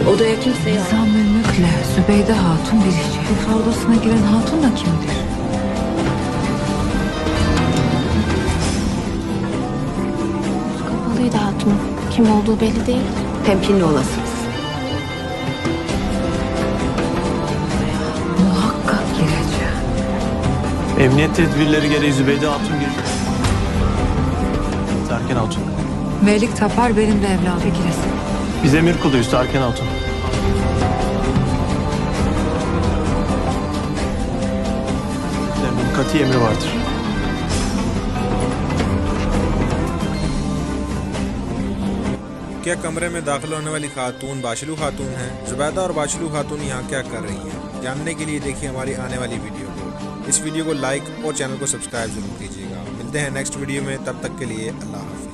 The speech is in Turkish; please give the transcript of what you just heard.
Odaya kimseyi al. Nizam Mülmük'le Zübeyde Hatun bir işçi. Şifre odasına giren hatun da kimdir? Kapalıydı hatun. Kim olduğu belli değil. Temkinli olasınız. Muhakkak gireceğim. Emniyet tedbirleri gereği Zübeyde Hatun bir... Tarken Hatun. Melik Tapar benim de evladım. Giresin. Biz emir kuluyuz Tarken Hatun. Bunun kati emri vardır. क्या कमरे में दाखिल होने वाली खातून बाशलू खातून हैं? जुबैदा और बाशलू खातून यहाँ क्या कर रही हैं? जानने के लिए देखिए हमारी आने वाली वीडियो को। इस वीडियो को लाइक और चैनल को सब्सक्राइब जरूर कीजिएगा। मिलते हैं नेक्स्ट वीडियो में, तब तक के लिए अल्लाह हाफ़िज़।